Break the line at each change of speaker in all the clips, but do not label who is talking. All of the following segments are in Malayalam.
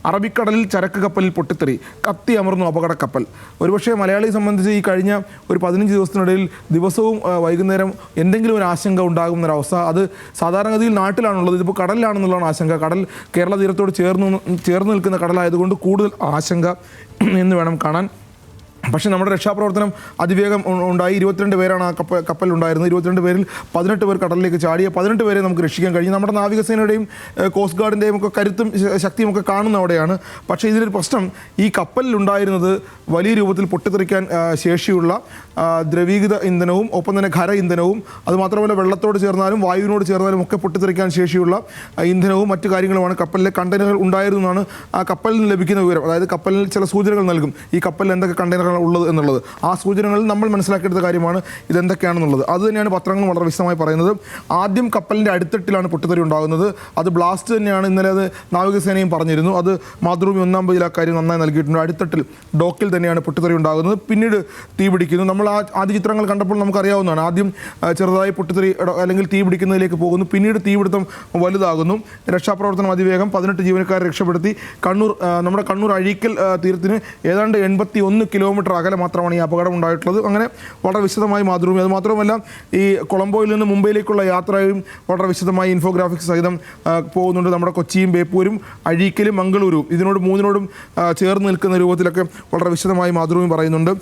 അറബിക്കടലിൽ ചരക്ക് കപ്പലിൽ പൊട്ടിത്തെറി, കത്തി അമർന്നു അപകട കപ്പൽ. ഒരുപക്ഷെ മലയാളിയെ സംബന്ധിച്ച് ഈ കഴിഞ്ഞ ഒരു 15 ദിവസത്തിനിടയിൽ ദിവസവും വൈകുന്നേരം എന്തെങ്കിലും ഒരു ആശങ്ക ഉണ്ടാകുന്നൊരവസ്ഥ. അത് സാധാരണഗതിയിൽ നാട്ടിലാണുള്ളത്, ഇതിപ്പോൾ കടലിലാണെന്നുള്ളതാണ് ആശങ്ക. കടൽ കേരള തീരത്തോട് ചേർന്ന് നിൽക്കുന്ന കടലായതുകൊണ്ട് കൂടുതൽ ആശങ്ക എന്ന് വേണം കാണാൻ. പക്ഷേ നമ്മുടെ രക്ഷാപ്രവർത്തനം അതിവേഗം ഉണ്ടായി. 22 പേരാണ് ആ കപ്പലുണ്ടായിരുന്നത്. 22 പേരിൽ 18 പേർ കടലിലേക്ക് ചാടിയ 18 പേരെ നമുക്ക് രക്ഷിക്കാൻ കഴിഞ്ഞു. നമ്മുടെ നാവികസേനയുടെയും കോസ്റ്റ് ഗാർഡിൻ്റെയും ഒക്കെ കരുത്തും ശക്തിയും ഒക്കെ കാണുന്ന അവിടെയാണ്. പക്ഷേ ഇതിലൊരു പ്രശ്നം, ഈ കപ്പലിലുണ്ടായിരുന്നത് വലിയ രൂപത്തിൽ പൊട്ടിത്തെറിക്കാൻ ശേഷിയുള്ള ദ്രവീകൃത ഇന്ധനവും ഒപ്പം തന്നെ ഖര ഇന്ധനവും, അതുമാത്രമല്ല വെള്ളത്തോട് ചേർന്നാലും വായുവിനോട് ചേർന്നാലും ഒക്കെ പൊട്ടിത്തെറിക്കാൻ ശേഷിയുള്ള ഇന്ധനവും മറ്റു കാര്യങ്ങളുമാണ് കപ്പലിലെ കണ്ടെയ്നറുകൾ ഉണ്ടായിരുന്നു എന്നാണ് ആ കപ്പലിൽ നിന്ന് ലഭിക്കുന്ന വിവരം. അതായത് കപ്പലിൽ ചില സൂചനകൾ നൽകും, ഈ കപ്പലിൽ എന്തൊക്കെ കണ്ടെയ്നറുകൾ ഉള്ളത് എന്നുള്ളത്. ആ സൂചനകളിൽ നമ്മൾ മനസ്സിലാക്കിയെടുത്ത കാര്യമാണ് ഇതെന്തൊക്കെയാണെന്നുള്ളത്. അത് തന്നെയാണ് പത്രങ്ങൾ വളരെ വിശദമായി പറയുന്നത്. ആദ്യം കപ്പലിൻ്റെ അടിത്തട്ടിലാണ് പൊട്ടിത്തെറി ഉണ്ടാകുന്നത്. അത് ബ്ലാസ്റ്റ് തന്നെയാണ്. ഇന്നലെ അത് നാവികസേനയും പറഞ്ഞിരുന്നു. അത് മാതൃഭൂമി 1-ാം പേജിൽ ആ കാര്യം നന്നായി നൽകിയിട്ടുണ്ട്. അടിത്തട്ടിൽ ഡോക്കിൽ തന്നെയാണ് പൊട്ടിത്തെറി ഉണ്ടാകുന്നത്. പിന്നീട് തീ പിടിക്കുന്നു. നമ്മൾ ആദ്യ ചിത്രങ്ങൾ കണ്ടപ്പോൾ നമുക്കറിയാവുന്നതാണ്. ആദ്യം ചെറുതായി പൊട്ടിത്തെറി അല്ലെങ്കിൽ തീ പിടിക്കുന്നതിലേക്ക് പോകുന്നു. പിന്നീട് തീപിടുത്തം വലുതാകുന്നു. രക്ഷാപ്രവർത്തനം അതിവേഗം 18 ജീവനക്കാരെ രക്ഷപ്പെടുത്തി. നമ്മുടെ കണ്ണൂർ അഴീക്കൽ തീരത്തിന് ഏതാണ്ട് 81 കിലോമീറ്റർ അകലെ മാത്രമാണ് ഈ അപകടം ഉണ്ടായിട്ടുള്ളത്. അങ്ങനെ വളരെ വിശദമായി മാതൃഭൂമി. അതുമാത്രമല്ല, ഈ കൊളംബോയിൽ നിന്ന് മുംബൈയിലേക്കുള്ള യാത്രയും വളരെ വിശദമായി ഇൻഫോഗ്രാഫിക്സ് സഹിതം പോകുന്നുണ്ട്. നമ്മുടെ കൊച്ചിയും ബേപ്പൂരും അഴീക്കലും മംഗളൂരുവും ഇതിനോട് മൂന്നിനോടും ചേർന്ന് നിൽക്കുന്ന രൂപത്തിലൊക്കെ വളരെ വിശദമായി മാതൃഭൂമി പറയുന്നുണ്ട്.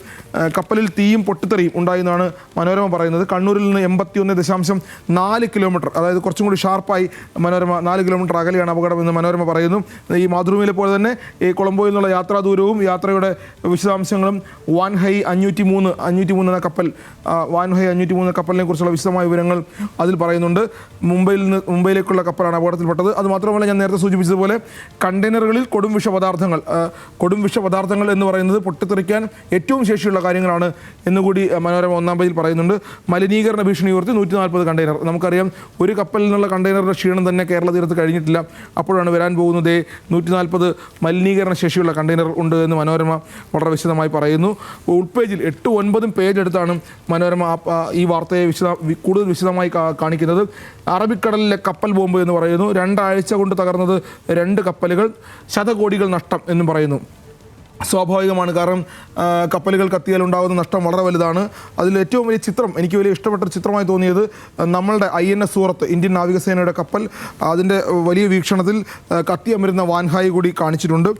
കപ്പലിൽ തീയും പൊട്ടിത്തെറിയും ഉണ്ടായെന്നാണ് മനോരമ പറയുന്നത്. കണ്ണൂരിൽ നിന്ന് 81.4 കിലോമീറ്റർ, അതായത് കുറച്ചും കൂടി ഷാർപ്പായി മനോരമ 4 കിലോമീറ്റർ അകലെയാണ് അപകടം എന്ന് മനോരമ പറയുന്നു. ഈ മാതൃഭൂമിയിലെ പോലെ തന്നെ ഈ കൊളംബോയിൽ നിന്നുള്ള യാത്രാ ദൂരവും യാത്രയുടെ വിശദാംശങ്ങളും വാൻഹൈ 503 എന്ന കപ്പൽ, വാൻഹൈ 503 കപ്പലിനെ കുറിച്ചുള്ള വിശദമായ വിവരങ്ങൾ അതിൽ പറയുന്നുണ്ട്. മുംബൈയിലേക്കുള്ള കപ്പലാണ് അപകടത്തിൽപ്പെട്ടത്. അതുമാത്രമല്ല, ഞാൻ നേരത്തെ സൂചിപ്പിച്ചതുപോലെ കണ്ടെയ്നറുകളിൽ കൊടും വിഷപദാർത്ഥങ്ങൾ എന്ന് പറയുന്നത് പൊട്ടിത്തെറിക്കാൻ ഏറ്റവും ശേഷിയുള്ള കാര്യങ്ങളാണ് എന്നുകൂടി മനോരമ 1-ാം പേജിൽ പറയുന്നുണ്ട്. മലിനീകരണ ഭീഷണി ഉയർത്തി 140 കണ്ടെയ്നർ. നമുക്കറിയാം, ഒരു കപ്പലിൽ നിന്നുള്ള കണ്ടെയ്നറുടെ ക്ഷീണം തന്നെ കേരള തീരത്ത് കഴിഞ്ഞിട്ടില്ല. അപ്പോഴാണ് വരാൻ പോകുന്നത് 140 മലിനീകരണ ശേഷിയുള്ള കണ്ടെയ്നർ ഉണ്ട് എന്ന് മനോരമ വളരെ വിശദമായി പറയുന്നു. ഉൾപേജിൽ 8-9 പേജ് എടുത്താണ് മനോരമ ഈ വാർത്തയെ കൂടുതൽ വിശദമായി കാണിക്കുന്നത്. അറബിക്കടലിലെ കപ്പൽ ബോംബ് എന്ന് പറയുന്നു. 2 ആഴ്ച കൊണ്ട് തകർന്നത് 2 കപ്പലുകൾ, ശതകോടികൾ നഷ്ടം എന്നും പറയുന്നു. സ്വാഭാവികമാണ്, കാരണം കപ്പലുകൾ കത്തിയാൽ ഉണ്ടാകുന്ന നഷ്ടം വളരെ വലുതാണ്. അതിൽ ഏറ്റവും വലിയ ചിത്രം, എനിക്ക് വലിയ ഇഷ്ടപ്പെട്ട ചിത്രമായി തോന്നിയത്, നമ്മളുടെ INS സൂറത്ത്, ഇന്ത്യൻ നാവികസേനയുടെ കപ്പൽ, അതിൻ്റെ വലിയ വീക്ഷണത്തിൽ കത്തിയമരുന്ന വാൻഹായി കൂടി കാണിച്ചിട്ടുണ്ട്.